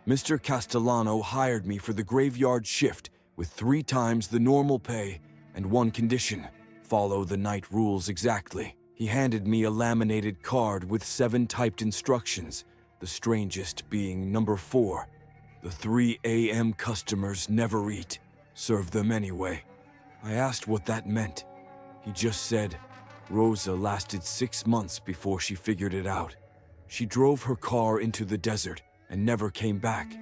Mr. Castellano hired me for the graveyard shift with 3 times the normal pay and one condition: follow the night rules exactly. He handed me a laminated card with 7 typed instructions, the strangest being number 4. The 3 a.m. customers never eat. Serve them anyway. I asked what that meant. He just said, Rosa lasted 6 months before she figured it out. She drove her car into the desert and never came back.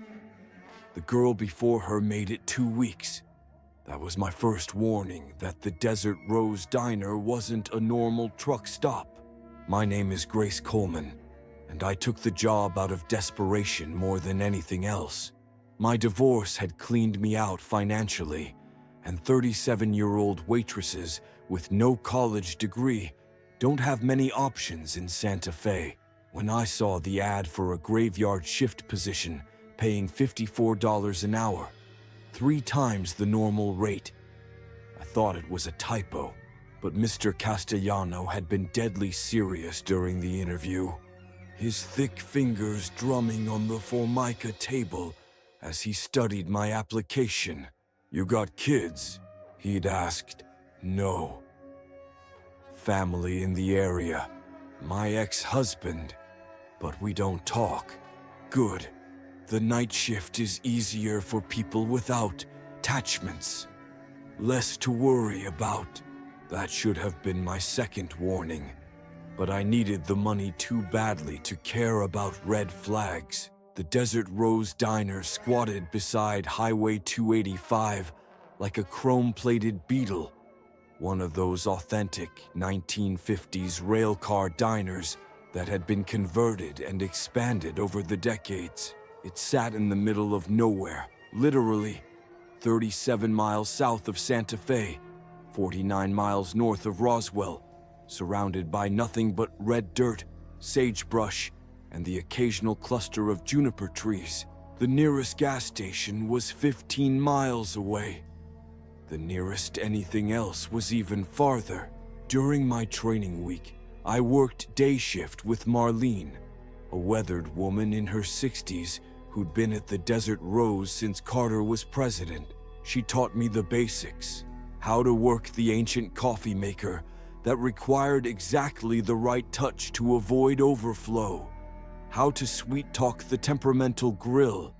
The girl before her made it 2 weeks. That was my first warning that the Desert Rose Diner wasn't a normal truck stop. My name is Grace Coleman, and I took the job out of desperation more than anything else. My divorce had cleaned me out financially, and 37-year-old waitresses with no college degree don't have many options in Santa Fe. When I saw the ad for a graveyard shift position paying $54 an hour, 3 times the normal rate, I thought it was a typo, but Mr. Castellano had been deadly serious during the interview, his thick fingers drumming on the formica table as he studied my application. You got kids? He'd asked. No. Family in the area. My ex-husband. But we don't talk. Good. The night shift is easier for people without attachments. Less to worry about. That should have been my second warning. But I needed the money too badly to care about red flags. The Desert Rose Diner squatted beside Highway 285 like a chrome-plated beetle. One of those authentic 1950s railcar diners that had been converted and expanded over the decades. It sat in the middle of nowhere, literally 37 miles south of Santa Fe, 49 miles north of Roswell, surrounded by nothing but red dirt, sagebrush, and the occasional cluster of juniper trees. The nearest gas station was 15 miles away. The nearest anything else was even farther. During my training week, I worked day shift with Marlene, a weathered woman in her 60s who'd been at the Desert Rose since Carter was president. She taught me the basics: how to work the ancient coffee maker that required exactly the right touch to avoid overflow, how to sweet-talk the temperamental grill,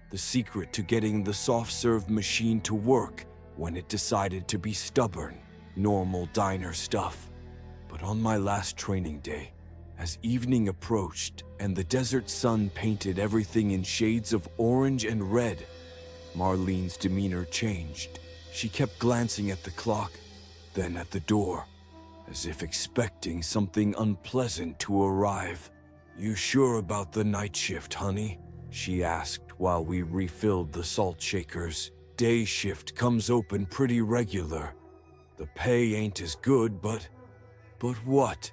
the secret to getting the soft-serve machine to work when it decided to be stubborn. Normal diner stuff. But on my last training day, as evening approached and the desert sun painted everything in shades of orange and red, Marlene's demeanor changed. She kept glancing at the clock, then at the door, as if expecting something unpleasant to arrive. You sure about the night shift, honey? She asked while we refilled the salt shakers. Day shift comes open pretty regular. The pay ain't as good, but what?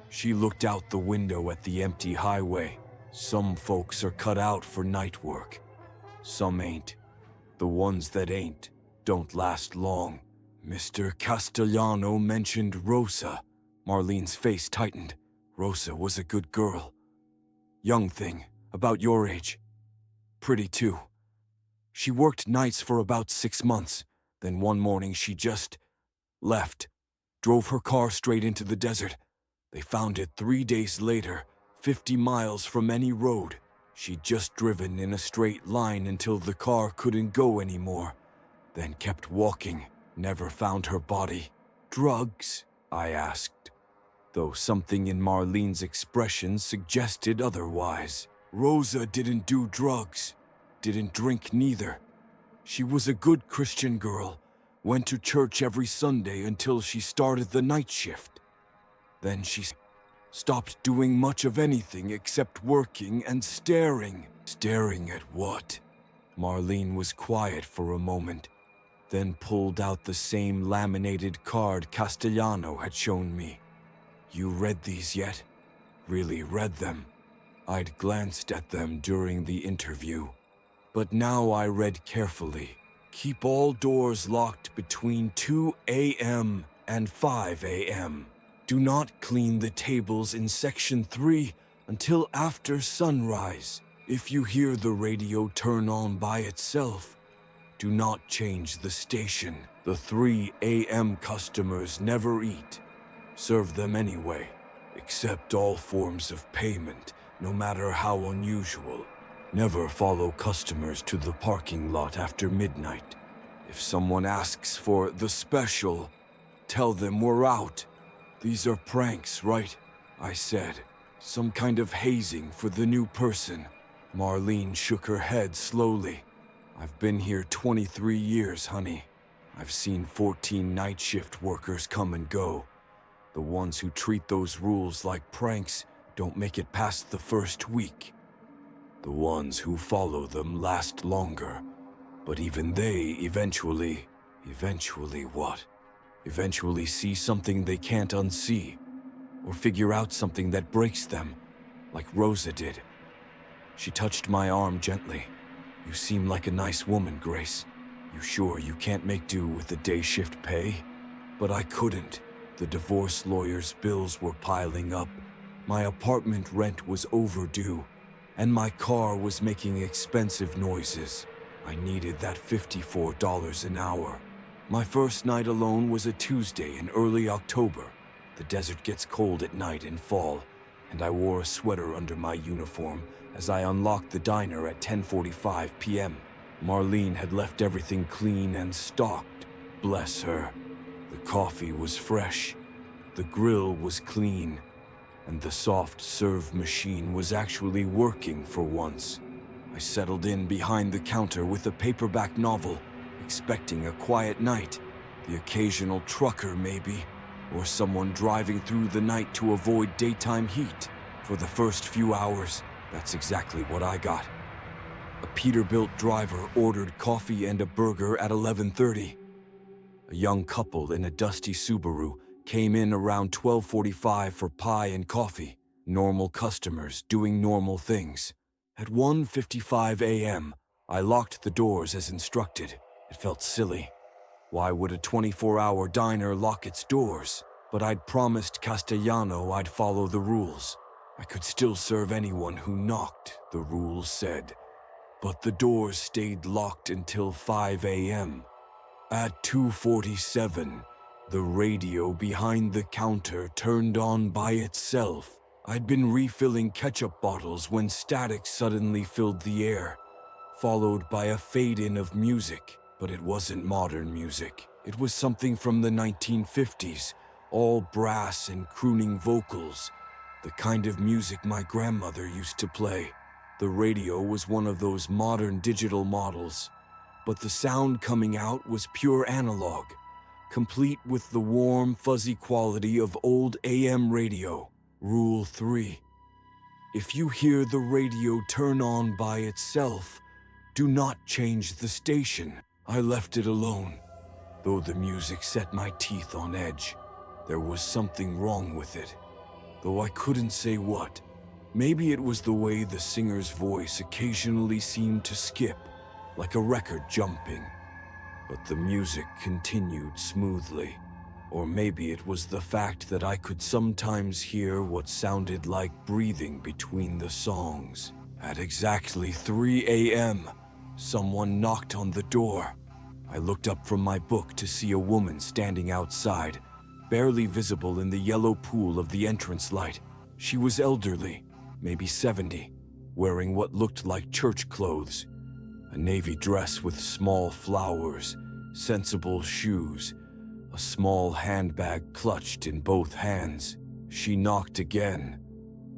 She looked out the window at the empty highway. Some folks are cut out for night work. Some ain't. The ones that ain't don't last long. Mr. Castellano mentioned Rosa. Marlene's face tightened. Rosa was a good girl. Young thing, about your age. Pretty too. She worked nights for about 6 months. Then one morning she just left. Drove her car straight into the desert. They found it 3 days later, 50 miles from any road. She'd just driven in a straight line until the car couldn't go anymore. Then kept walking, never found her body. Drugs? I asked, though something in Marlene's expression suggested otherwise. Rosa didn't do drugs, didn't drink neither. She was a good Christian girl, went to church every Sunday until she started the night shift. Then she stopped doing much of anything except working and staring. Staring at what? Marlene was quiet for a moment, then pulled out the same laminated card Castellano had shown me. You read these yet? Really read them? I'd glanced at them during the interview, but now I read carefully. Keep all doors locked between 2 a.m. and 5 a.m. Do not clean the tables in Section 3 until after sunrise. If you hear the radio turn on by itself, do not change the station. The 3 a.m. customers never eat. Serve them anyway. Accept all forms of payment, no matter how unusual. Never follow customers to the parking lot after midnight. If someone asks for the special, tell them we're out. These are pranks, right? I said. Some kind of hazing for the new person. Marlene shook her head slowly. I've been here 23 years, honey. I've seen 14 night shift workers come and go. The ones who treat those rules like pranks don't make it past the first week. The ones who follow them last longer. But even they eventually what? Eventually see something they can't unsee. Or figure out something that breaks them, like Rosa did. She touched my arm gently. You seem like a nice woman, Grace. You sure you can't make do with the day shift pay? But I couldn't. The divorce lawyer's bills were piling up. My apartment rent was overdue, and my car was making expensive noises. I needed that $54 an hour. My first night alone was a Tuesday in early October. The desert gets cold at night in fall, and I wore a sweater under my uniform as I unlocked the diner at 10:45 p.m. Marlene had left everything clean and stocked. Bless her. The coffee was fresh, the grill was clean, and the soft serve machine was actually working for once. I settled in behind the counter with a paperback novel, expecting a quiet night. The occasional trucker, maybe, or someone driving through the night to avoid daytime heat. For the first few hours, that's exactly what I got. A Peterbilt driver ordered coffee and a burger at 11:30. A young couple in a dusty Subaru came in around 12:45 for pie and coffee. Normal customers doing normal things. At 1:55 a.m., I locked the doors as instructed. It felt silly. Why would a 24-hour diner lock its doors? But I'd promised Castellano I'd follow the rules. I could still serve anyone who knocked, the rules said. But the doors stayed locked until 5 a.m. At 2:47, the radio behind the counter turned on by itself. I'd been refilling ketchup bottles when static suddenly filled the air, followed by a fade-in of music. But it wasn't modern music. It was something from the 1950s, all brass and crooning vocals, the kind of music my grandmother used to play. The radio was one of those modern digital models, but the sound coming out was pure analog, complete with the warm, fuzzy quality of old AM radio. Rule 3. If you hear the radio turn on by itself, do not change the station. I left it alone. Though the music set my teeth on edge, there was something wrong with it, though I couldn't say what. Maybe it was the way the singer's voice occasionally seemed to skip, like a record jumping. But the music continued smoothly. Or maybe it was the fact that I could sometimes hear what sounded like breathing between the songs. At exactly 3 a.m., someone knocked on the door. I looked up from my book to see a woman standing outside, barely visible in the yellow pool of the entrance light. She was elderly, maybe 70, wearing what looked like church clothes. A navy dress with small flowers, sensible shoes, a small handbag clutched in both hands. She knocked again,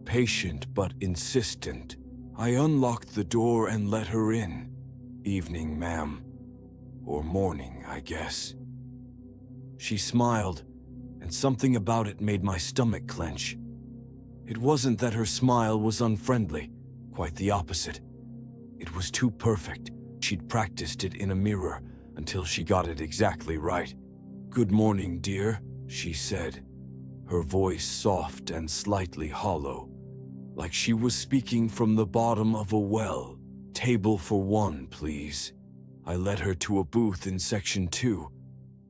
patient but insistent. I unlocked the door and let her in. Evening, ma'am. Or morning, I guess. She smiled, and something about it made my stomach clench. It wasn't that her smile was unfriendly, quite the opposite. It was too perfect. She'd practiced it in a mirror until she got it exactly right. "Good morning, dear," she said, her voice soft and slightly hollow, like she was speaking from the bottom of a well. "Table for one, please." I led her to a booth in Section 2.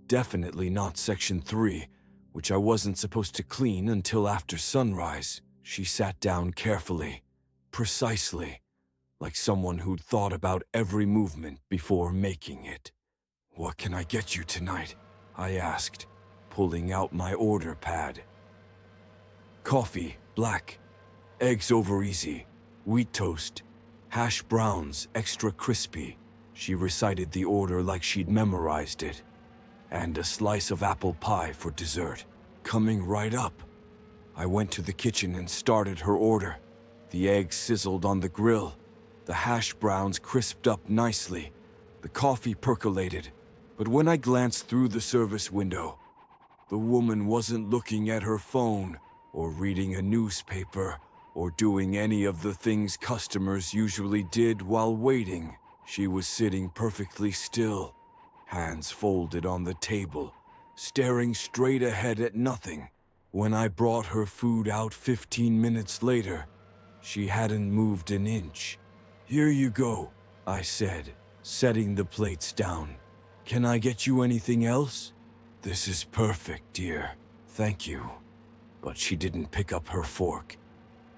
Definitely not Section 3, which I wasn't supposed to clean until after sunrise. She sat down carefully, precisely, like someone who'd thought about every movement before making it. "What can I get you tonight?" I asked, pulling out my order pad. "Coffee, black. Eggs over easy. Wheat toast. Hash browns, extra crispy." She recited the order like she'd memorized it. "And a slice of apple pie for dessert." "Coming right up." I went to the kitchen and started her order. The eggs sizzled on the grill. The hash browns crisped up nicely. The coffee percolated. But when I glanced through the service window, the woman wasn't looking at her phone or reading a newspaper or doing any of the things customers usually did while waiting. She was sitting perfectly still, hands folded on the table, staring straight ahead at nothing. When I brought her food out 15 minutes later, she hadn't moved an inch. "Here you go," I said, setting the plates down. "Can I get you anything else?" "This is perfect, dear. Thank you." But she didn't pick up her fork,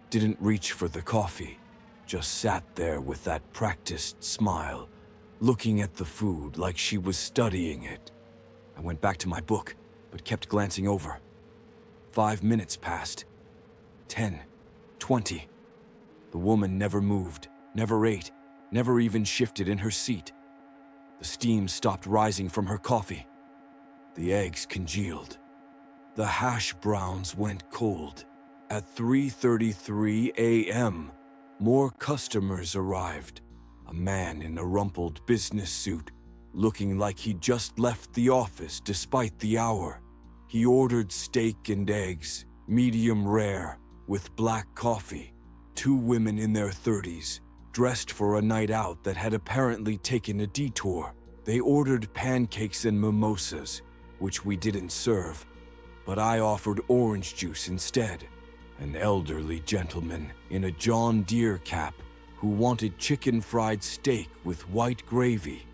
didn't reach for the coffee, just sat there with that practiced smile, looking at the food like she was studying it. I went back to my book, but kept glancing over. 5 minutes passed. 10, 20. The woman never moved, never ate, never even shifted in her seat. The steam stopped rising from her coffee. The eggs congealed. The hash browns went cold. At 3:33 a.m., more customers arrived. A man in a rumpled business suit, looking like he'd just left the office despite the hour. He ordered steak and eggs, medium rare, with black coffee. 2 women in their 30s, dressed for a night out that had apparently taken a detour. They ordered pancakes and mimosas, which we didn't serve, but I offered orange juice instead. An elderly gentleman in a John Deere cap who wanted chicken fried steak with white gravy.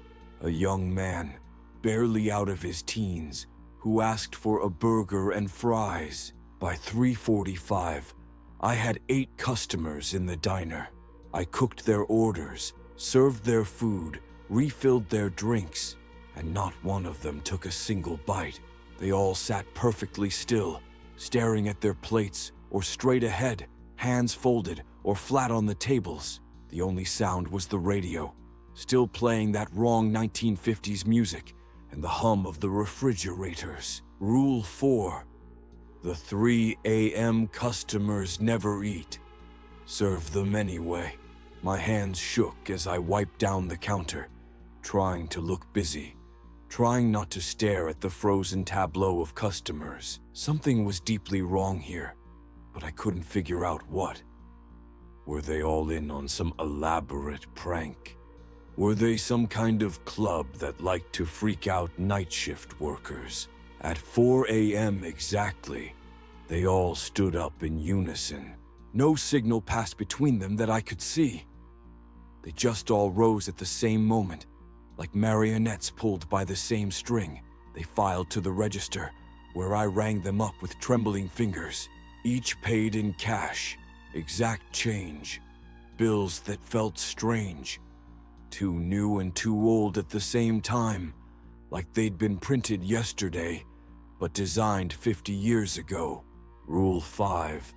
A young man, barely out of his teens, who asked for a burger and fries. By 3:45, I had 8 customers in the diner. I cooked their orders, served their food, refilled their drinks, and not one of them took a single bite. They all sat perfectly still, staring at their plates or straight ahead, hands folded or flat on the tables. The only sound was the radio, still playing that wrong 1950s music and the hum of the refrigerators. Rule 4. The 3 a.m. customers never eat. Serve them anyway. My hands shook as I wiped down the counter, trying to look busy, trying not to stare at the frozen tableau of customers. Something was deeply wrong here, but I couldn't figure out what. Were they all in on some elaborate prank? Were they some kind of club that liked to freak out night shift workers? At 4 a.m. exactly, they all stood up in unison. No signal passed between them that I could see. They just all rose at the same moment, like marionettes pulled by the same string. They filed to the register, where I rang them up with trembling fingers. Each paid in cash, exact change, bills that felt strange. Too new and too old at the same time, like they'd been printed yesterday, but designed 50 years ago. Rule 5.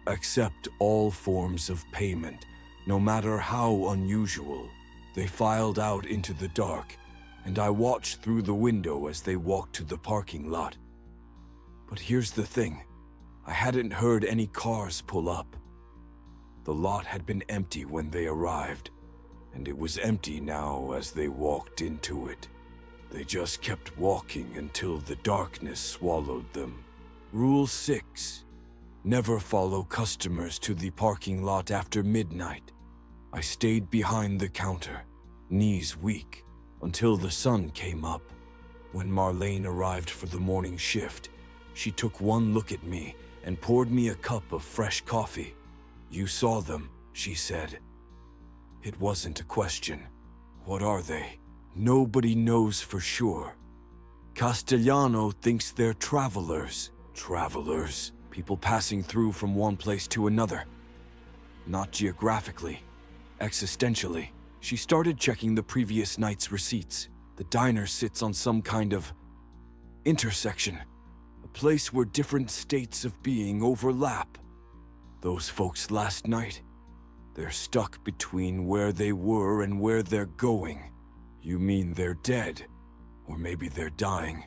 Accept all forms of payment, no matter how unusual. They filed out into the dark, and I watched through the window as they walked to the parking lot. But here's the thing. I hadn't heard any cars pull up. The lot had been empty when they arrived, and it was empty now as they walked into it. They just kept walking until the darkness swallowed them. Rule 6. Never follow customers to the parking lot after midnight. I stayed behind the counter, knees weak, until the sun came up. When Marlene arrived for the morning shift, she took one look at me and poured me a cup of fresh coffee. "You saw them," she said. It wasn't a question. "What are they?" "Nobody knows for sure. Castellano thinks they're travelers." Travelers? People passing through from one place to another. Not geographically, Existentially, she started checking the previous night's receipts. The diner sits on some kind of intersection, a place where different states of being overlap. Those folks last night, they're stuck between where they were and where they're going. You mean they're dead? Or maybe they're dying?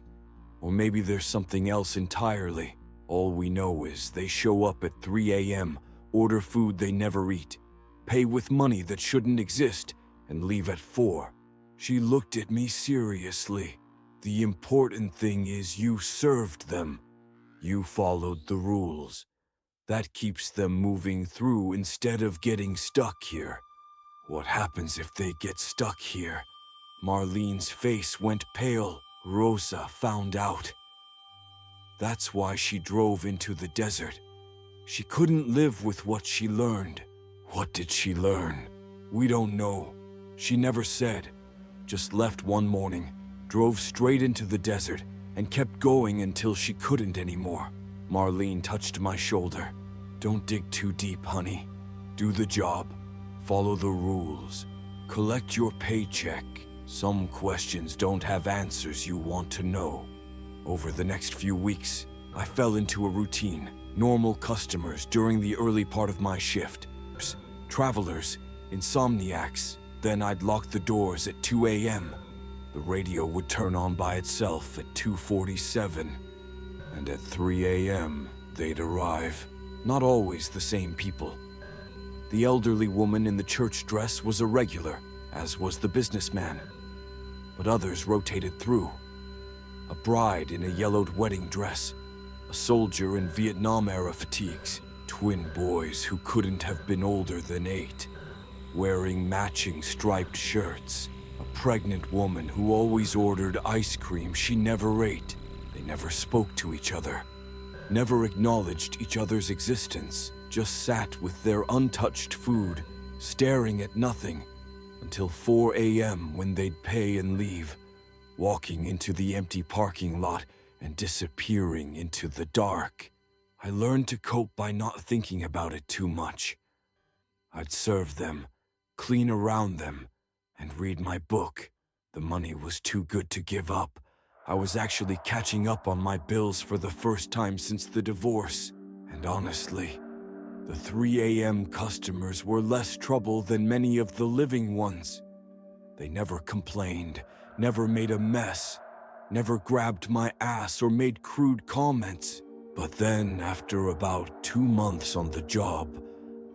Or maybe there's something else entirely. All we know is they show up at 3 a.m., order food they never eat, pay with money that shouldn't exist, and leave at 4. She looked at me seriously. The important thing is you served them. You followed the rules. That keeps them moving through instead of getting stuck here. What happens if they get stuck here? Marlene's face went pale. Rosa found out. That's why she drove into the desert. She couldn't live with what she learned. What did she learn? We don't know. She never said. Just left one morning, drove straight into the desert, and kept going until she couldn't anymore. Marlene touched my shoulder. Don't dig too deep, honey. Do the job. Follow the rules. Collect your paycheck. Some questions don't have answers you want to know. Over the next few weeks, I fell into a routine. Normal customers during the early part of my shift. Travelers, insomniacs. Then I'd lock the doors at 2 a.m. The radio would turn on by itself at 2:47. And at 3 a.m., they'd arrive. Not always the same people. The elderly woman in the church dress was a regular, as was the businessman. But others rotated through. A bride in a yellowed wedding dress, a soldier in Vietnam-era fatigues, twin boys who couldn't have been older than 8, wearing matching striped shirts, a pregnant woman who always ordered ice cream she never ate. They never spoke to each other, never acknowledged each other's existence, just sat with their untouched food, staring at nothing, until 4 a.m. when they'd pay and leave, walking into the empty parking lot and disappearing into the dark. I learned to cope by not thinking about it too much. I'd serve them, clean around them, and read my book. The money was too good to give up. I was actually catching up on my bills for the first time since the divorce. And honestly, the 3 a.m. customers were less trouble than many of the living ones. They never complained, never made a mess, never grabbed my ass or made crude comments. But then, after about 2 months on the job,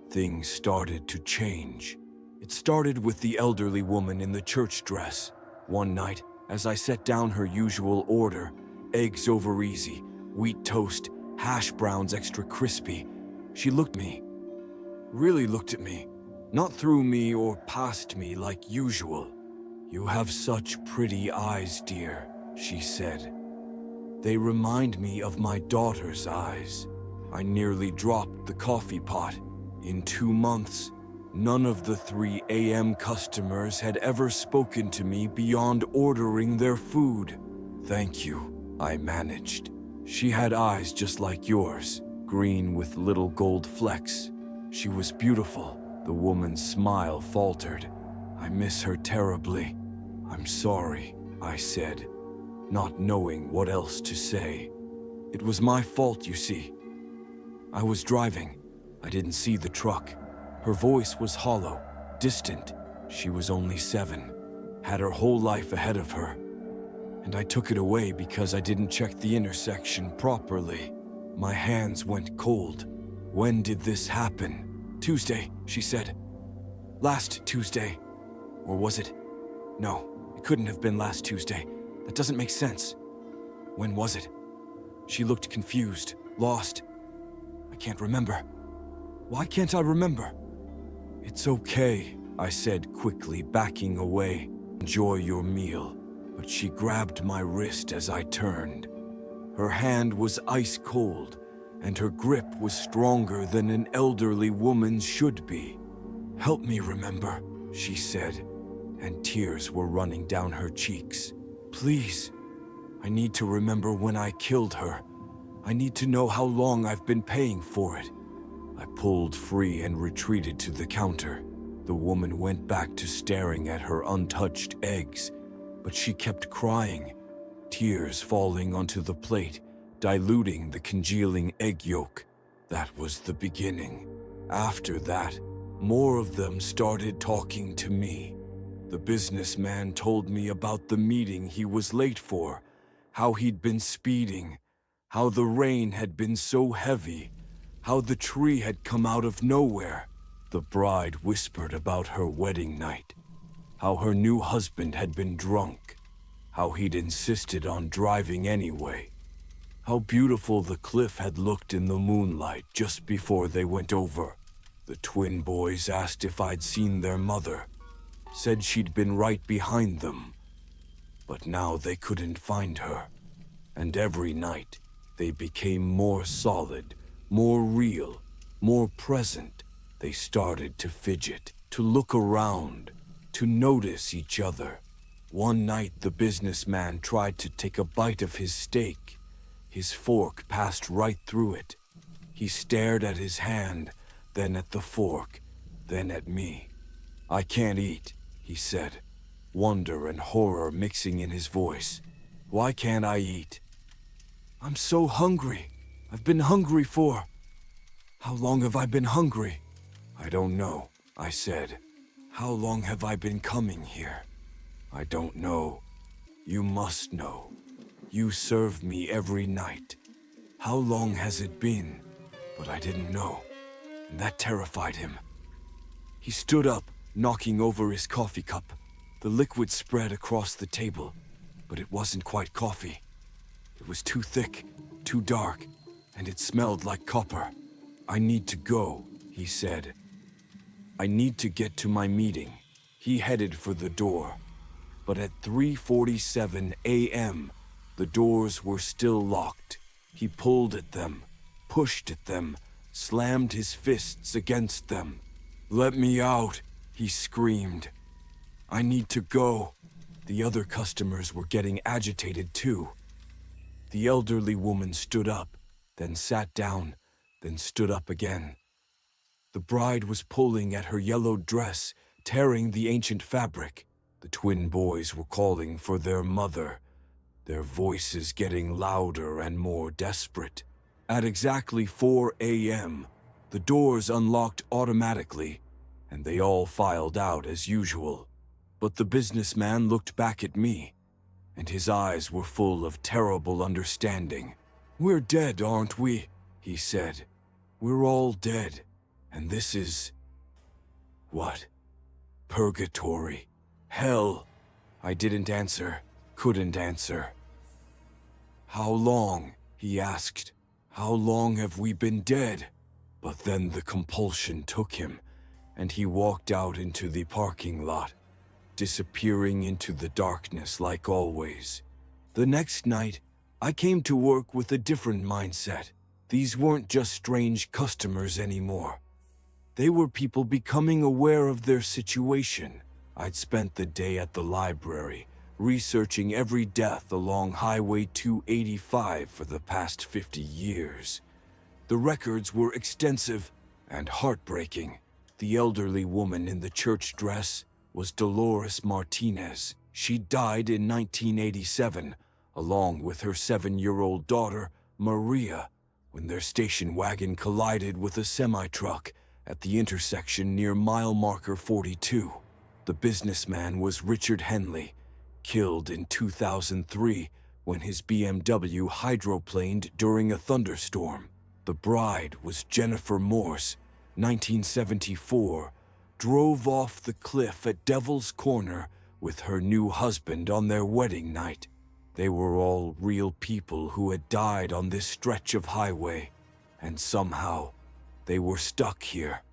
things started to change. It started with the elderly woman in the church dress. One night, as I set down her usual order, eggs over easy, wheat toast, hash browns extra crispy, she looked at me. Really looked at me. Not through me or past me like usual. "You have such pretty eyes, dear," she said. "They remind me of my daughter's eyes." I nearly dropped the coffee pot. In 2 months, none of the 3 a.m. customers had ever spoken to me beyond ordering their food. "Thank you," I managed. She had eyes just like yours, green with little gold flecks. She was beautiful. The woman's smile faltered. "I miss her terribly." "I'm sorry," I said, not knowing what else to say. It was my fault, you see. I was driving. I didn't see the truck. Her voice was hollow, distant. She was only 7, had her whole life ahead of her. And I took it away because I didn't check the intersection properly. My hands went cold. "When did this happen?" "Tuesday," she said. "Last Tuesday. Or was it? No, it couldn't have been last Tuesday. That doesn't make sense. When was it?" She looked confused, lost. "I can't remember. Why can't I remember?" "It's okay," I said quickly, backing away. "Enjoy your meal." But she grabbed my wrist as I turned. Her hand was ice cold, and her grip was stronger than an elderly woman's should be. "Help me remember," she said, and tears were running down her cheeks. "Please, I need to remember when I killed her. I need to know how long I've been paying for it." I pulled free and retreated to the counter. The woman went back to staring at her untouched eggs, but she kept crying, tears falling onto the plate, diluting the congealing egg yolk. That was the beginning. After that, more of them started talking to me. The businessman told me about the meeting he was late for, how he'd been speeding, how the rain had been so heavy, how the tree had come out of nowhere. The bride whispered about her wedding night, how her new husband had been drunk, how he'd insisted on driving anyway, how beautiful the cliff had looked in the moonlight just before they went over. The twin boys asked if I'd seen their mother, said she'd been right behind them, but now they couldn't find her. And every night, they became more solid, more real, more present. They started to fidget, to look around, to notice each other. One night, the businessman tried to take a bite of his steak. His fork passed right through it. He stared at his hand, then at the fork, then at me. "I can't eat," he said, wonder and horror mixing in his voice. "Why can't I eat?" "I'm so hungry. I've been hungry for... How long have I been hungry?" "I don't know," I said. "How long have I been coming here?" "I don't know. You must know. You serve me every night. How long has it been?" But I didn't know, and that terrified him. He stood up, knocking over his coffee cup. The liquid spread across the table, but it wasn't quite coffee. It was too thick, too dark, and it smelled like copper. "I need to go," he said. "I need to get to my meeting." He headed for the door, but at 3:47 a.m., the doors were still locked. He pulled at them, pushed at them, slammed his fists against them. "Let me out," he screamed. "I need to go." The other customers were getting agitated too. The elderly woman stood up, then sat down, then stood up again. The bride was pulling at her yellow dress, tearing the ancient fabric. The twin boys were calling for their mother, their voices getting louder and more desperate. At exactly 4 a.m., the doors unlocked automatically, and they all filed out as usual. But the businessman looked back at me, and his eyes were full of terrible understanding. "We're dead, aren't we?" he said. "We're all dead, and this is... what? Purgatory. Hell." I didn't answer, couldn't answer. "How long?" he asked. "How long have we been dead?" But then the compulsion took him, and he walked out into the parking lot, disappearing into the darkness like always. The next night, I came to work with a different mindset. These weren't just strange customers anymore. They were people becoming aware of their situation. I'd spent the day at the library, researching every death along Highway 285 for the past 50 years. The records were extensive and heartbreaking. The elderly woman in the church dress was Dolores Martinez. She died in 1987, along with her 7-year-old daughter, Maria, when their station wagon collided with a semi-truck at the intersection near mile marker 42. The businessman was Richard Henley, killed in 2003 when his BMW hydroplaned during a thunderstorm. The bride was Jennifer Morse, 1974, drove off the cliff at Devil's Corner with her new husband on their wedding night. They were all real people who had died on this stretch of highway, and somehow they were stuck here,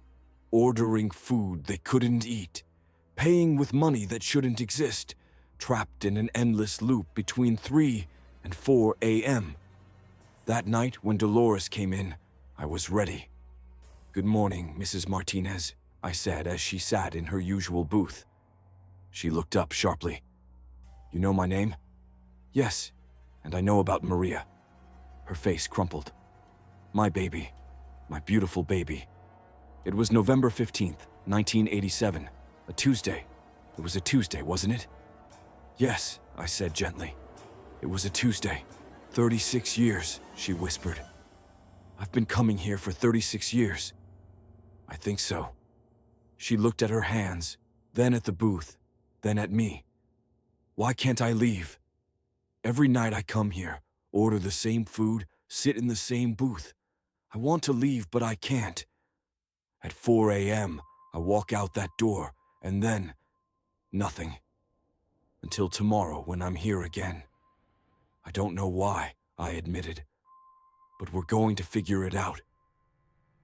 ordering food they couldn't eat, paying with money that shouldn't exist, trapped in an endless loop between 3 and 4 a.m. That night, when Dolores came in, I was ready. "Good morning, Mrs. Martinez," I said as she sat in her usual booth. She looked up sharply. "You know my name?" "Yes, and I know about Maria." Her face crumpled. "My baby, my beautiful baby. It was November 15th, 1987. A Tuesday. It was a Tuesday, wasn't it? Yes, I said gently. It was a Tuesday. 36 years, she whispered. I've been coming here for 36 years. I think so. She looked at her hands, then at the booth, then at me. Why can't I leave? Every night I come here, order the same food, sit in the same booth. I want to leave, but I can't. At 4 a.m., I walk out that door, and then nothing. Until tomorrow when I'm here again. I don't know why, I admitted. But we're going to figure it out.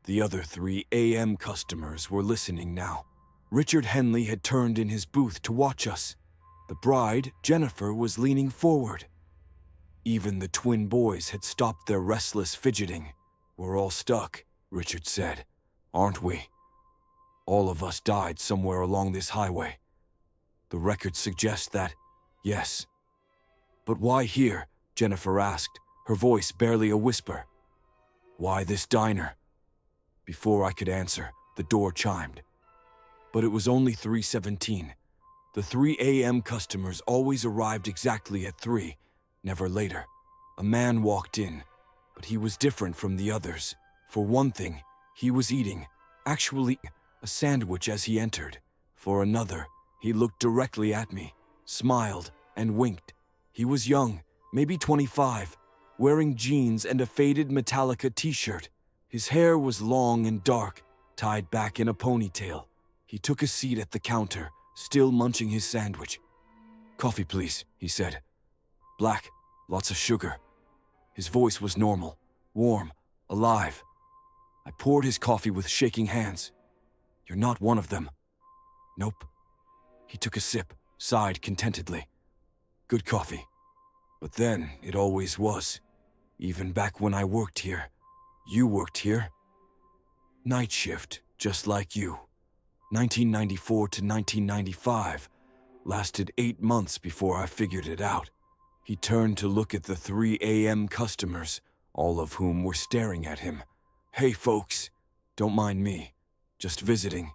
The other 3 a.m. customers were listening now. Richard Henley had turned in his booth to watch us. The bride, Jennifer, was leaning forward. Even the twin boys had stopped their restless fidgeting. We're all stuck, Richard said. Aren't we? All of us died somewhere along this highway. The records suggest that, yes. But why here? Jennifer asked, her voice barely a whisper. Why this diner? Before I could answer, the door chimed. But it was only 3:17. The 3 a.m. customers always arrived exactly at 3, never later. A man walked in, but he was different from the others. For one thing, he was eating, actually, a sandwich as he entered. For another, he looked directly at me, smiled, and winked. He was young, maybe 25, wearing jeans and a faded Metallica t-shirt. His hair was long and dark, tied back in a ponytail. He took a seat at the counter, still munching his sandwich. Coffee, please, he said. Black, lots of sugar. His voice was normal, warm, alive. I poured his coffee with shaking hands. You're not one of them. Nope. He took a sip, sighed contentedly. Good coffee. But then, it always was. Even back when I worked here. You worked here? Night shift, just like you. 1994 to 1995. Lasted 8 months before I figured it out. He turned to look at the 3 a.m. customers, all of whom were staring at him. Hey folks, don't mind me. Just visiting.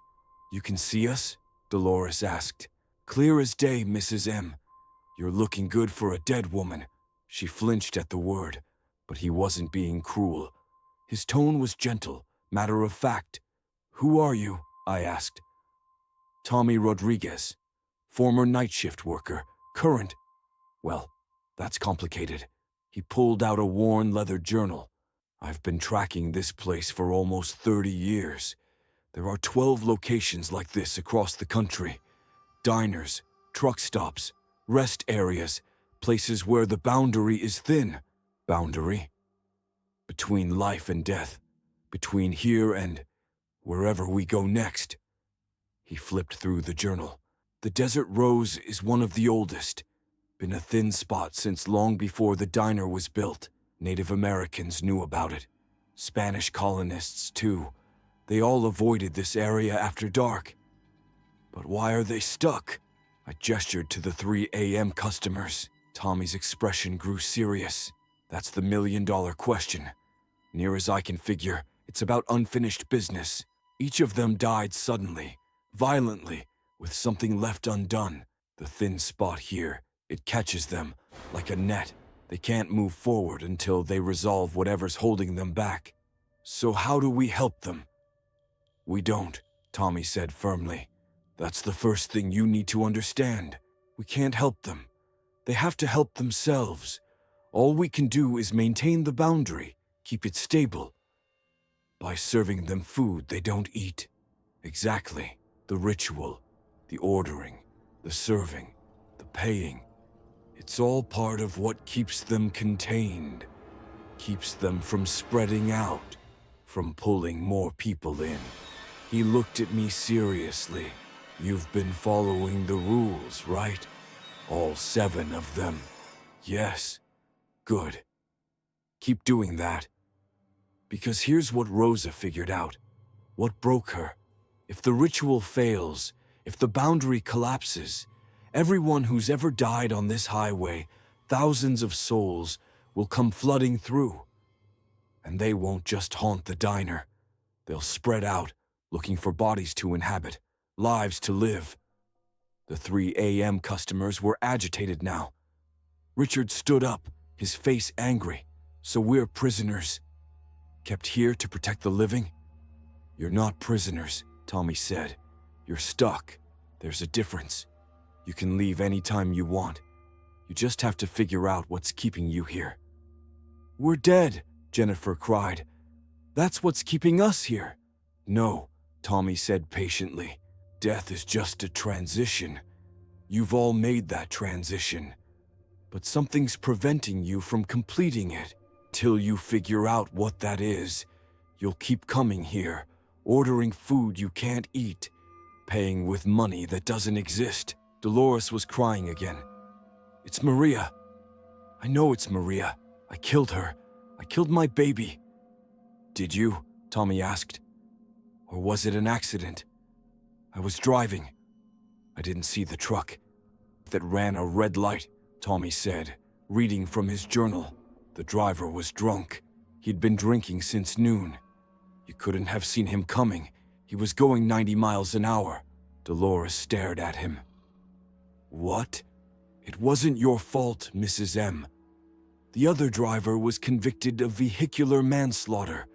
You can see us? Dolores asked. Clear as day, Mrs. M. You're looking good for a dead woman. She flinched at the word, but he wasn't being cruel. His tone was gentle, matter of fact. Who are you? I asked. Tommy Rodriguez, former night shift worker, current. Well, that's complicated. He pulled out a worn leather journal. I've been tracking this place for almost 30 years. There are 12 locations like this across the country. Diners, truck stops, rest areas, places where the boundary is thin. Boundary? Between life and death. Between here and wherever we go next. He flipped through the journal. The Desert Rose is one of the oldest. Been a thin spot since long before the diner was built. Native Americans knew about it. Spanish colonists, too. They all avoided this area after dark. But why are they stuck? I gestured to the 3 a.m. customers. Tommy's expression grew serious. That's the million-dollar question. Near as I can figure, it's about unfinished business. Each of them died suddenly, violently, with something left undone. The thin spot here, it catches them, like a net. They can't move forward until they resolve whatever's holding them back. So how do we help them? We don't, Tommy said firmly. That's the first thing you need to understand. We can't help them. They have to help themselves. All we can do is maintain the boundary, keep it stable. By serving them food they don't eat. Exactly. The ritual, the ordering, the serving, the paying. It's all part of what keeps them contained. Keeps them from spreading out, from pulling more people in. He looked at me seriously. You've been following the rules, right? All 7 of them. Yes. Good. Keep doing that. Because here's what Rosa figured out. What broke her. If the ritual fails, if the boundary collapses, everyone who's ever died on this highway, thousands of souls, will come flooding through. And they won't just haunt the diner. They'll spread out, looking for bodies to inhabit, lives to live. The 3 a.m. customers were agitated now. Richard stood up, his face angry. So we're prisoners, kept here to protect the living? You're not prisoners, Tommy said. You're stuck. There's a difference. You can leave anytime you want. You just have to figure out what's keeping you here. We're dead, Jennifer cried. That's what's keeping us here. No, Tommy said patiently. Death is just a transition. You've all made that transition. But something's preventing you from completing it. Till you figure out what that is, you'll keep coming here, ordering food you can't eat, paying with money that doesn't exist. Dolores was crying again. It's Maria. I know it's Maria. I killed her. I killed my baby. Did you? Tommy asked. Or was it an accident? I was driving. I didn't see the truck. That ran a red light, Tommy said, reading from his journal. The driver was drunk. He'd been drinking since noon. You couldn't have seen him coming. He was going 90 miles an hour. Dolores stared at him. What? It wasn't your fault, Mrs. M. The other driver was convicted of vehicular manslaughter,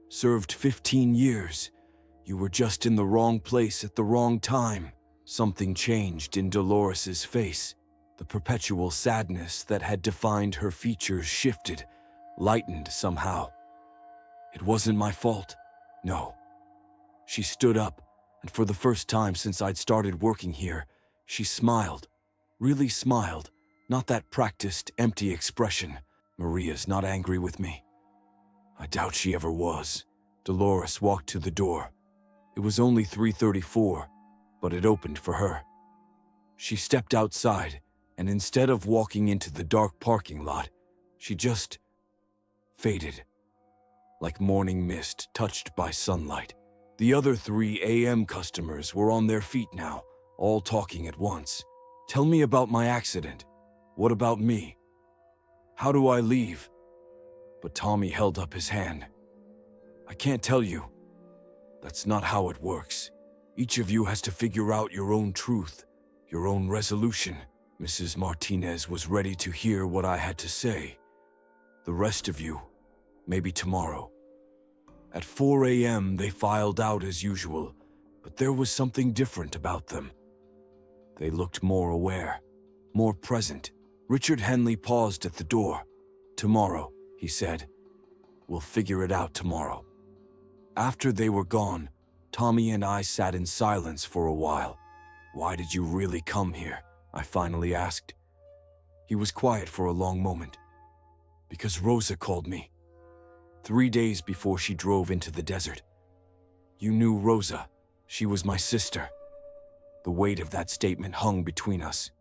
served 15 years. You were just in the wrong place at the wrong time. Something changed in Dolores's face. The perpetual sadness that had defined her features shifted, lightened somehow. It wasn't my fault. No. She stood up, and for the first time since I'd started working here, she smiled. Really smiled, not that practiced, empty expression. Maria's not angry with me. I doubt she ever was. Dolores walked to the door. It was only 3:34, but it opened for her. She stepped outside, and instead of walking into the dark parking lot, she just faded, like morning mist touched by sunlight. The other 3 a.m. customers were on their feet now, all talking at once. Tell me about my accident. What about me? How do I leave? But Tommy held up his hand. I can't tell you. That's not how it works. Each of you has to figure out your own truth, your own resolution. Mrs. Martinez was ready to hear what I had to say. The rest of you, maybe tomorrow. At 4 a.m. they filed out as usual, but there was something different about them. They looked more aware, more present. Richard Henley paused at the door. Tomorrow, he said. We'll figure it out tomorrow. After they were gone, Tommy and I sat in silence for a while. Why did you really come here? I finally asked. He was quiet for a long moment. Because Rosa called me. 3 days before she drove into the desert. You knew Rosa. She was my sister. The weight of that statement hung between us.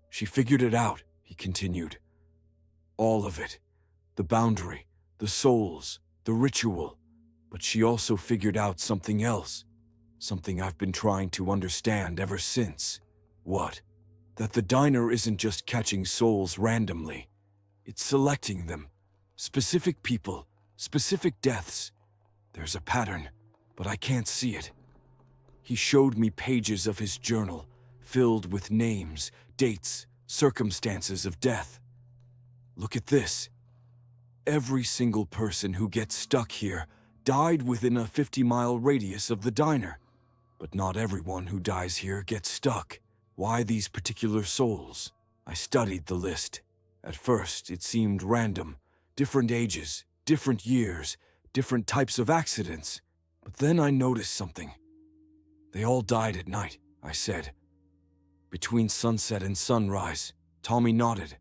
She figured it out, he continued. All of it. The boundary, the souls, the ritual. But she also figured out something else. Something I've been trying to understand ever since. What? That the diner isn't just catching souls randomly. It's selecting them. Specific people, specific deaths. There's a pattern, but I can't see it. He showed me pages of his journal, filled with names, dates, circumstances of death. Look at this. Every single person who gets stuck here died within a 50-mile radius of the diner. But not everyone who dies here gets stuck. Why these particular souls? I studied the list. At first, it seemed random. Different ages, different years, different types of accidents. But then I noticed something. They all died at night, I said. Between sunset and sunrise. Tommy nodded.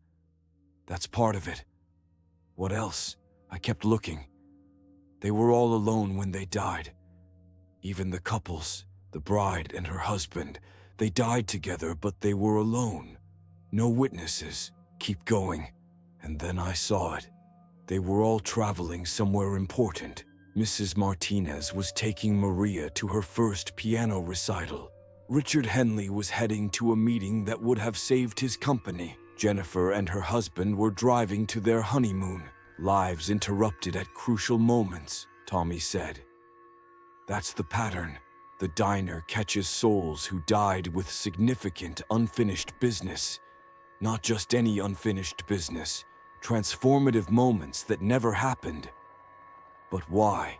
That's part of it. What else? I kept looking. They were all alone when they died. Even the couples, the bride and her husband, they died together, but they were alone. No witnesses. Keep going. And then I saw it. They were all traveling somewhere important. Mrs. Martinez was taking Maria to her first piano recital. Richard Henley was heading to a meeting that would have saved his company. Jennifer and her husband were driving to their honeymoon. Lives interrupted at crucial moments, Tommy said. That's the pattern. The diner catches souls who died with significant unfinished business. Not just any unfinished business, transformative moments that never happened. But why?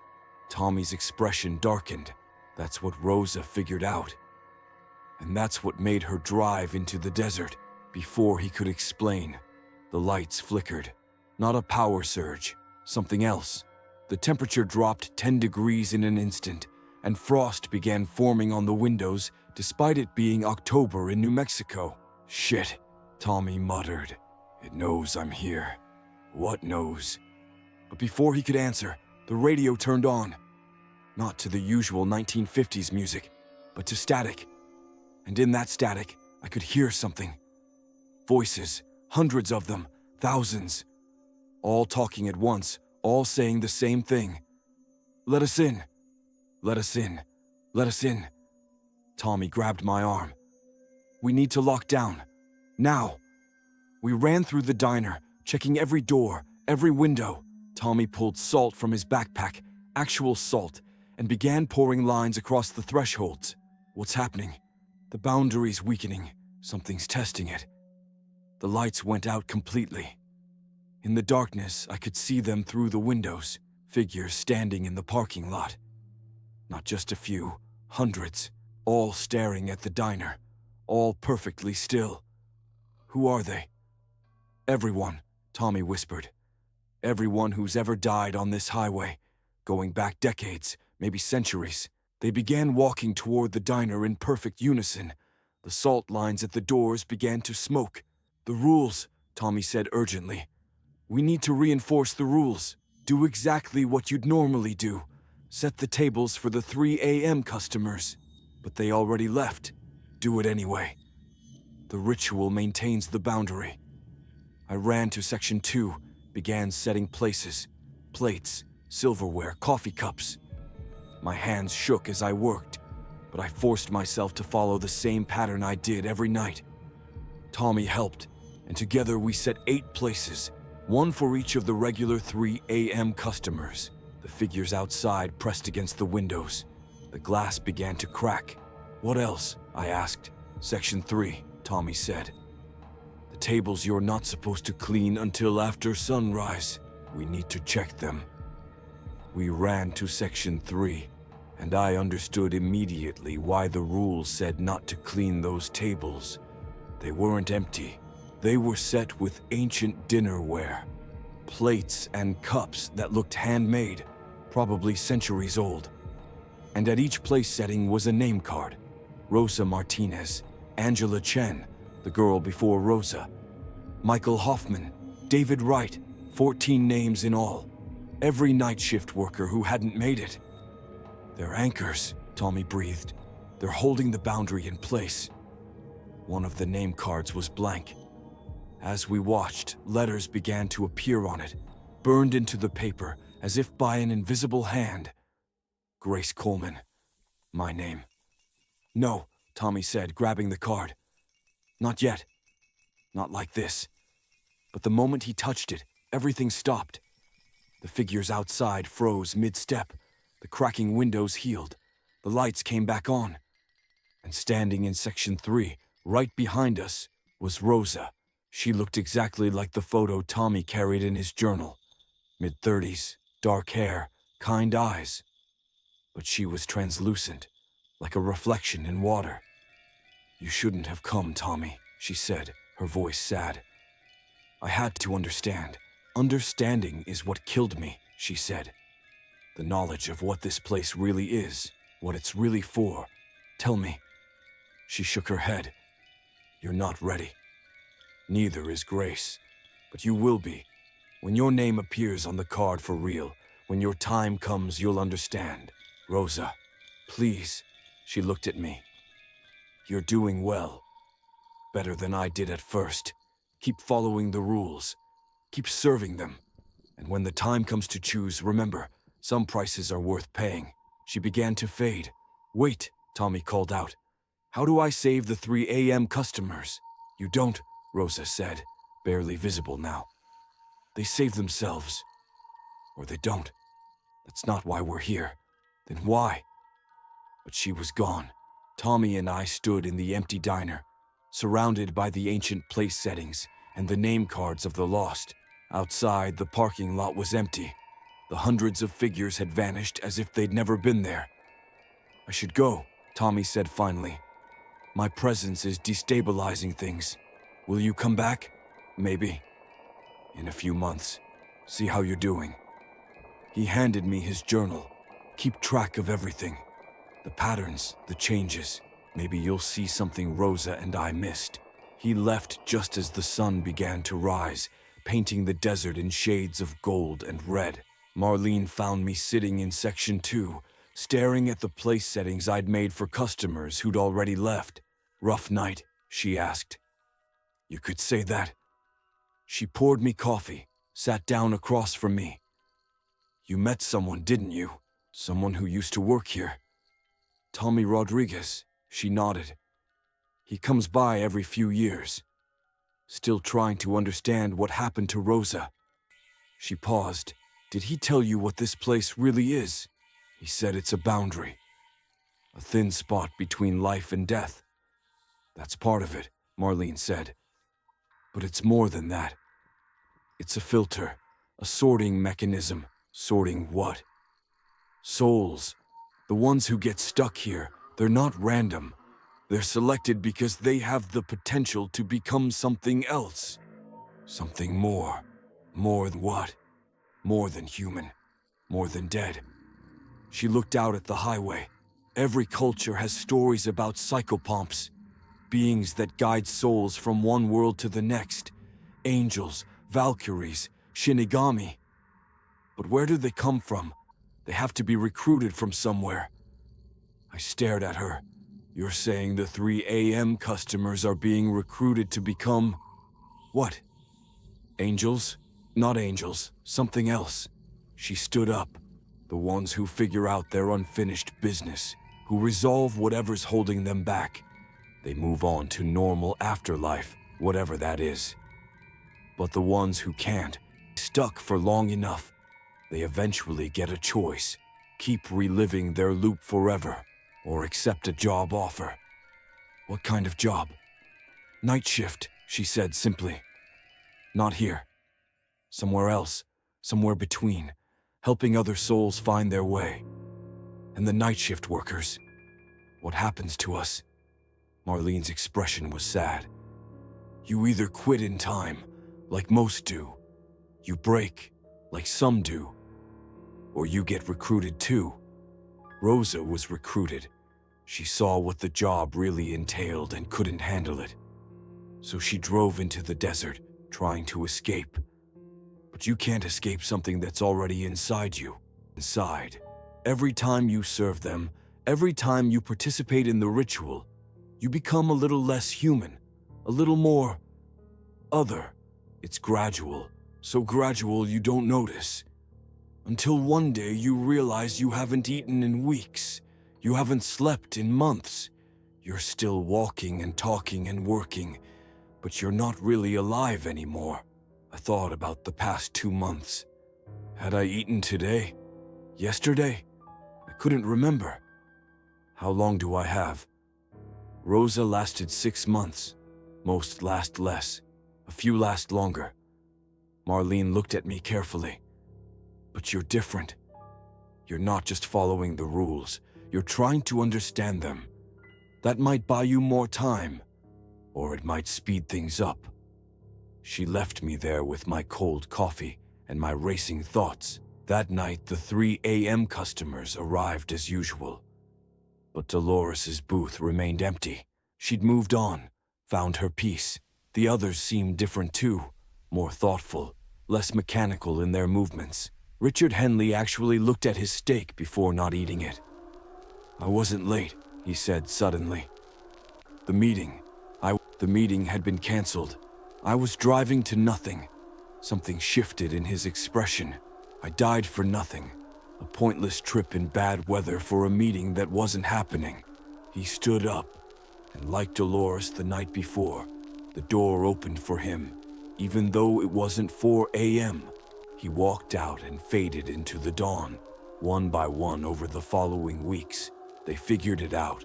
Tommy's expression darkened. That's what Rosa figured out. And that's what made her drive into the desert. Before he could explain, the lights flickered. Not a power surge, something else. The temperature dropped 10 degrees in an instant, and frost began forming on the windows despite it being October in New Mexico. Shit, Tommy muttered. It knows I'm here. What knows? But before he could answer, the radio turned on. Not to the usual 1950s music, but to static. And in that static, I could hear something. Voices, hundreds of them, thousands. All talking at once, all saying the same thing. Let us in. Let us in. Let us in. Tommy grabbed my arm. We need to lock down. Now. We ran through the diner, checking every door, every window. Tommy pulled salt from his backpack, actual salt, and began pouring lines across the thresholds. What's happening? The boundary's weakening. Something's testing it. The lights went out completely. In the darkness, I could see them through the windows, figures standing in the parking lot. Not just a few, hundreds, all staring at the diner, all perfectly still. Who are they? Everyone, Tommy whispered. Everyone who's ever died on this highway, going back decades, maybe centuries. They began walking toward the diner in perfect unison. The salt lines at the doors began to smoke. The rules, Tommy said urgently. We need to reinforce the rules. Do exactly what you'd normally do. Set the tables for the 3 a.m. customers. But they already left. Do it anyway. The ritual maintains the boundary. I ran to Section 2, began setting places. Plates, silverware, coffee cups. My hands shook as I worked, but I forced myself to follow the same pattern I did every night. Tommy helped, and together we set 8 places, one for each of the regular 3 a.m. customers. The figures outside pressed against the windows. The glass began to crack. What else? I asked. Section 3, Tommy said. The tables you're not supposed to clean until after sunrise. We need to check them. We ran to Section 3, and I understood immediately why the rules said not to clean those tables. They weren't empty. They were set with ancient dinnerware. Plates and cups that looked handmade, probably centuries old. And at each place setting was a name card. Rosa Martinez, Angela Chen, the girl before Rosa, Michael Hoffman, David Wright, 14 names in all. Every night shift worker who hadn't made it. They're anchors, Tommy breathed. They're holding the boundary in place. One of the name cards was blank. As we watched, letters began to appear on it, burned into the paper as if by an invisible hand. Grace Coleman. My name. No, Tommy said, grabbing the card. Not yet. Not like this. But the moment he touched it, everything stopped. The figures outside froze mid-step. The cracking windows healed. The lights came back on. And standing in Section 3, right behind us, was Rosa. She looked exactly like the photo Tommy carried in his journal. Mid-30s, dark hair, kind eyes. But she was translucent, like a reflection in water. You shouldn't have come, Tommy, she said, her voice sad. I had to understand. Understanding is what killed me, she said. The knowledge of what this place really is, what it's really for. Tell me. She shook her head. You're not ready. Neither is Grace. But you will be. When your name appears on the card for real, when your time comes, you'll understand. Rosa, please. She looked at me. You're doing well. Better than I did at first. Keep following the rules. Keep serving them. And when the time comes to choose, remember, some prices are worth paying. She began to fade. Wait, Tommy called out. How do I save the 3 a.m. customers? You don't, Rosa said, barely visible now. They save themselves. Or they don't. That's not why we're here. Then why? But she was gone. Tommy and I stood in the empty diner, surrounded by the ancient place settings and the name cards of the lost. Outside, the parking lot was empty. The hundreds of figures had vanished as if they'd never been there. "I should go," Tommy said finally. "My presence is destabilizing things. Will you come back? Maybe. In a few months. See how you're doing." He handed me his journal. "Keep track of everything. The patterns, the changes. Maybe you'll see something Rosa and I missed." He left just as the sun began to rise, painting the desert in shades of gold and red. Marlene found me sitting in Section 2, staring at the place settings I'd made for customers who'd already left. "Rough night?" she asked. "You could say that." She poured me coffee, sat down across from me. "You met someone, didn't you? Someone who used to work here." "Tommy Rodriguez," she nodded. "He comes by every few years." Still trying to understand what happened to Rosa. She paused. "Did he tell you what this place really is?" "He said it's a boundary. A thin spot between life and death." "That's part of it," Marlene said. "But it's more than that. It's a filter, a sorting mechanism." "Sorting what?" "Souls. The ones who get stuck here, they're not random. They're selected because they have the potential to become something else. Something more. More than what? More than human. More than dead." She looked out at the highway. "Every culture has stories about psychopomps, beings that guide souls from one world to the next. Angels, Valkyries, Shinigami. But where do they come from? They have to be recruited from somewhere." I stared at her. "You're saying the 3 a.m. customers are being recruited to become... what? Angels? Not angels, something else." She stood up. "The ones who figure out their unfinished business, who resolve whatever's holding them back. They move on to normal afterlife, whatever that is. But the ones who can't, stuck for long enough, they eventually get a choice. Keep reliving their loop forever, or accept a job offer." "What kind of job?" "Night shift," she said simply. "Not here. Somewhere else, somewhere between, helping other souls find their way. And the night shift workers, what happens to us?" Marlene's expression was sad. "You either quit in time, like most do. You break, like some do. Or you get recruited too." Rosa was recruited. She saw what the job really entailed and couldn't handle it. So she drove into the desert, trying to escape. But you can't escape something that's already inside you. Inside. Every time you serve them, every time you participate in the ritual, you become a little less human, a little more other. It's gradual, so gradual you don't notice. Until one day you realize you haven't eaten in weeks. You haven't slept in months. You're still walking and talking and working, but you're not really alive anymore. I thought about the past 2 months. Had I eaten today? Yesterday? I couldn't remember. How long do I have? Rosa lasted 6 months. Most last less. A few last longer. Marlene looked at me carefully. But you're different. You're not just following the rules. You're trying to understand them. That might buy you more time, or it might speed things up. She left me there with my cold coffee and my racing thoughts. That night, the 3 a.m. customers arrived as usual. But Dolores's booth remained empty. She'd moved on, found her peace. The others seemed different too, more thoughtful, less mechanical in their movements. Richard Henley actually looked at his steak before not eating it. "I wasn't late," he said suddenly. The meeting had been canceled. I was driving to nothing. Something shifted in his expression. I died for nothing. A pointless trip in bad weather for a meeting that wasn't happening. He stood up, and like Dolores the night before, the door opened for him, even though it wasn't 4 a.m. He walked out and faded into the dawn, one by one over the following weeks. They figured it out.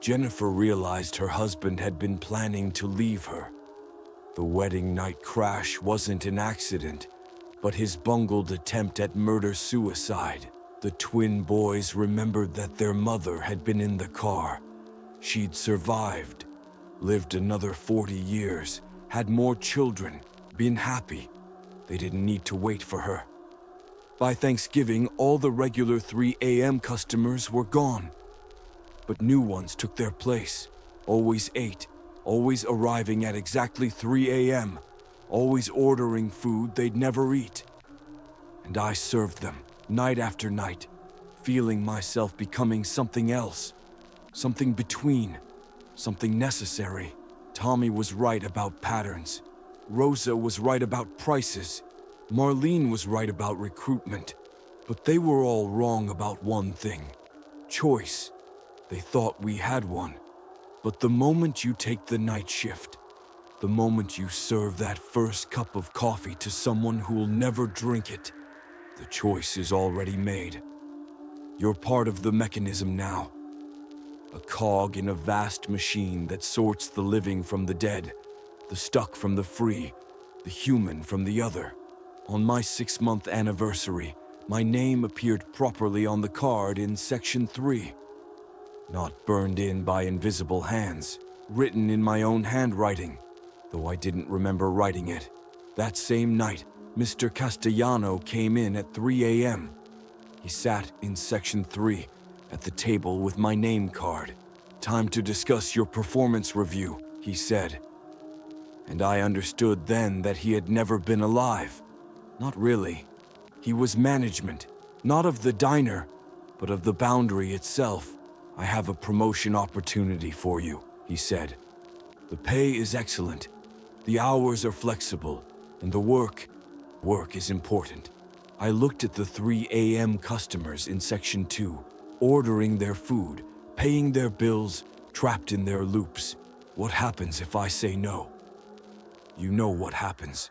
Jennifer realized her husband had been planning to leave her. The wedding night crash wasn't an accident, but his bungled attempt at murder-suicide. The twin boys remembered that their mother had been in the car. She'd survived, lived another 40 years, had more children, been happy. They didn't need to wait for her. By Thanksgiving, all the regular 3 a.m. customers were gone. But new ones took their place. Always 8, always arriving at exactly 3 a.m., always ordering food they'd never eat. And I served them, night after night, feeling myself becoming something else, something between, something necessary. Tommy was right about patterns. Rosa was right about prices. Marlene was right about recruitment. But they were all wrong about one thing: choice. They thought we had one. But the moment you take the night shift, the moment you serve that first cup of coffee to someone who'll never drink it, the choice is already made. You're part of the mechanism now. A cog in a vast machine that sorts the living from the dead, the stuck from the free, the human from the other. On my 6-month anniversary, my name appeared properly on the card in Section 3. Not burned in by invisible hands, written in my own handwriting, though I didn't remember writing it. That same night, Mr. Castellano came in at 3 a.m. He sat in Section 3 at the table with my name card. "Time to discuss your performance review," he said. And I understood then that he had never been alive. Not really. He was management, not of the diner, but of the Boundary itself. "I have a promotion opportunity for you," he said. "The pay is excellent, the hours are flexible, and the work is important." I looked at the 3 a.m. customers in Section 2, ordering their food, paying their bills, trapped in their loops. What happens if I say no? You know what happens.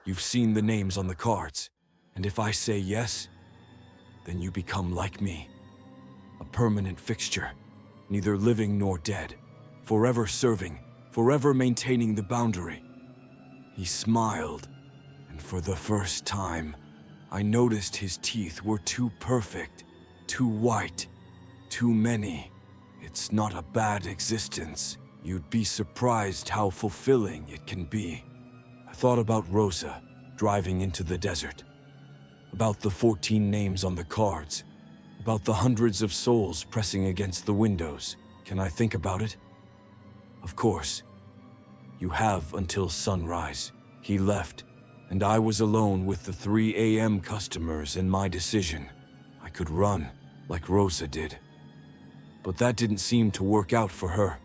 You've seen the names on the cards. And if I say yes, then you become like me. A permanent fixture, neither living nor dead, forever serving, forever maintaining the Boundary. He smiled, and for the first time, I noticed his teeth were too perfect, too white, too many. It's not a bad existence. You'd be surprised how fulfilling it can be. I thought about Rosa driving into the desert, about the 14 names on the cards, about the hundreds of souls pressing against the windows. Can I think about it? Of course. You have until sunrise. He left, and I was alone with the 3 a.m. customers and my decision. I could run, like Rosa did. But that didn't seem to work out for her.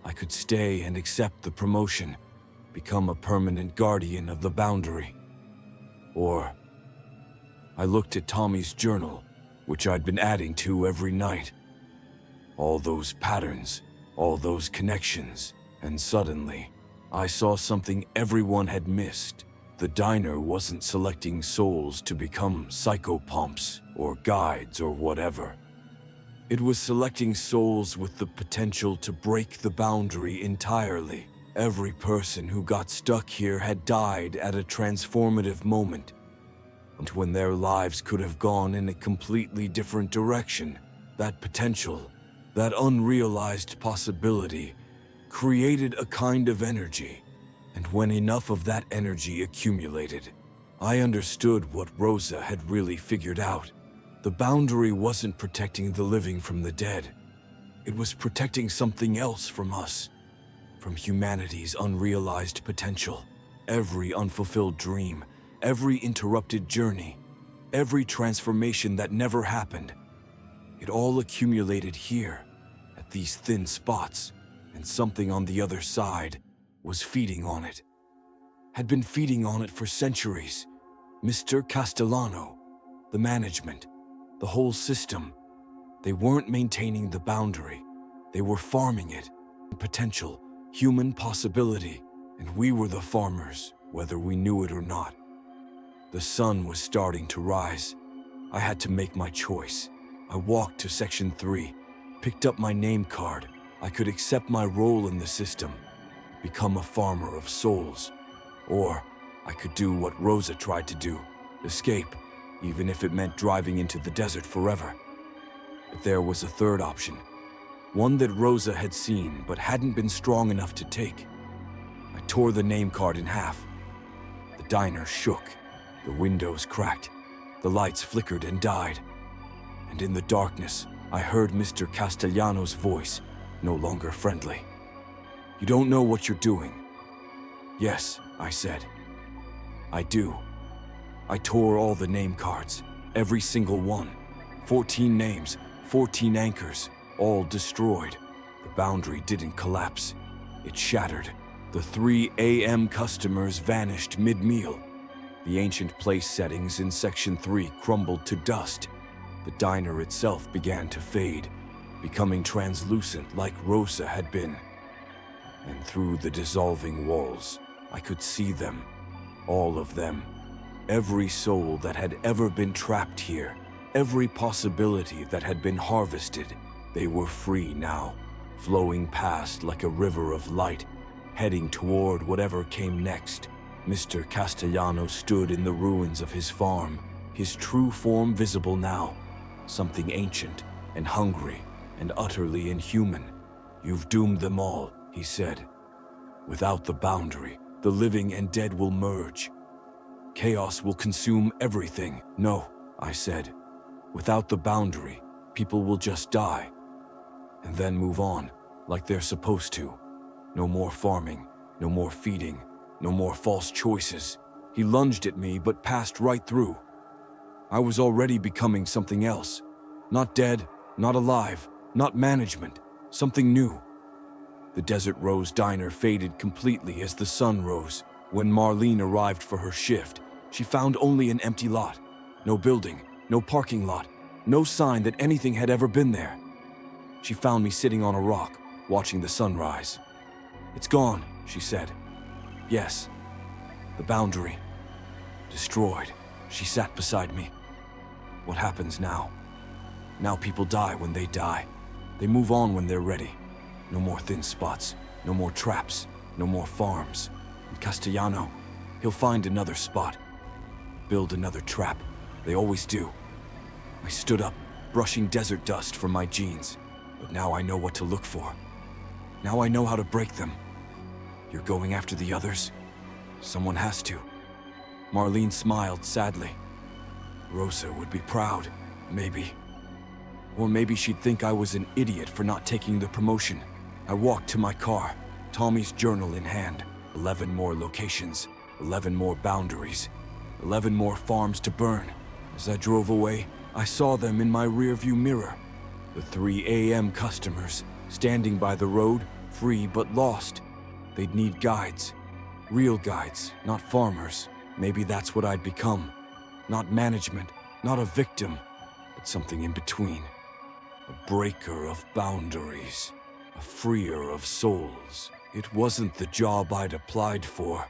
I could stay and accept the promotion, become a permanent guardian of the Boundary. Or I looked at Tommy's journal, which I'd been adding to every night. All those patterns, all those connections, and suddenly, I saw something everyone had missed. The diner wasn't selecting souls to become psychopomps or guides or whatever. It was selecting souls with the potential to break the Boundary entirely. Every person who got stuck here had died at a transformative moment, and when their lives could have gone in a completely different direction. That potential, that unrealized possibility, created a kind of energy. And when enough of that energy accumulated, I understood what Rosa had really figured out. The Boundary wasn't protecting the living from the dead. It was protecting something else from us, from humanity's unrealized potential. Every unfulfilled dream, every interrupted journey, every transformation that never happened, it all accumulated here, at these thin spots, and something on the other side was feeding on it. Had been feeding on it for centuries. Mr. Castellano, the management, the whole system. They weren't maintaining the Boundary. They were farming it. Potential, human possibility, and we were the farmers, whether we knew it or not. The sun was starting to rise. I had to make my choice. I walked to Section 3, picked up my name card. I could accept my role in the system, become a farmer of souls. Or I could do what Rosa tried to do, escape, even if it meant driving into the desert forever. But there was a third option, one that Rosa had seen but hadn't been strong enough to take. I tore the name card in half. The diner shook, the windows cracked, the lights flickered and died. And in the darkness, I heard Mr. Castellano's voice, no longer friendly. "You don't know what you're doing." "Yes," I said. "I do." I tore all the name cards, every single one. 14 names, 14 anchors, all destroyed. The boundary didn't collapse. It shattered. The 3 a.m. customers vanished mid-meal. The ancient place settings in Section 3 crumbled to dust. The diner itself began to fade, becoming translucent like Rosa had been. And through the dissolving walls, I could see them, all of them. Every soul that had ever been trapped here, every possibility that had been harvested, they were free now, flowing past like a river of light, heading toward whatever came next. Mr. Castellano stood in the ruins of his farm, his true form visible now, something ancient and hungry and utterly inhuman. "You've doomed them all," he said. "Without the boundary, the living and dead will merge. Chaos will consume everything." "No," I said. "Without the boundary, people will just die, and then move on, like they're supposed to. No more farming, no more feeding, no more false choices." He lunged at me but passed right through. I was already becoming something else. Not dead, not alive, not management, something new. The Desert Rose Diner faded completely as the sun rose. When Marlene arrived for her shift, she found only an empty lot. No building, no parking lot, no sign that anything had ever been there. She found me sitting on a rock, watching the sunrise. "It's gone," she said. "Yes. The boundary. Destroyed." She sat beside me. "What happens now? Now people die when they die. They move on when they're ready. No more thin spots, no more traps, no more farms. And Castellano, he'll find another spot, build another trap. They always do." I stood up, brushing desert dust from my jeans. "But now I know what to look for. Now I know how to break them." "You're going after the others?" "Someone has to." Marlene smiled sadly. "Rosa would be proud, maybe. Or maybe she'd think I was an idiot for not taking the promotion." I walked to my car, Tommy's journal in hand. 11 more locations, 11 more boundaries, 11 more farms to burn. As I drove away, I saw them in my rearview mirror. The 3 a.m. customers, standing by the road, free but lost. They'd need guides. Real guides, not farmers. Maybe that's what I'd become. Not management, not a victim, but something in between. A breaker of boundaries, a freer of souls. It wasn't the job I'd applied for,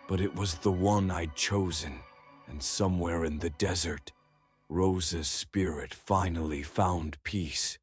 but it was the one I'd chosen. And somewhere in the desert, Rosa's spirit finally found peace.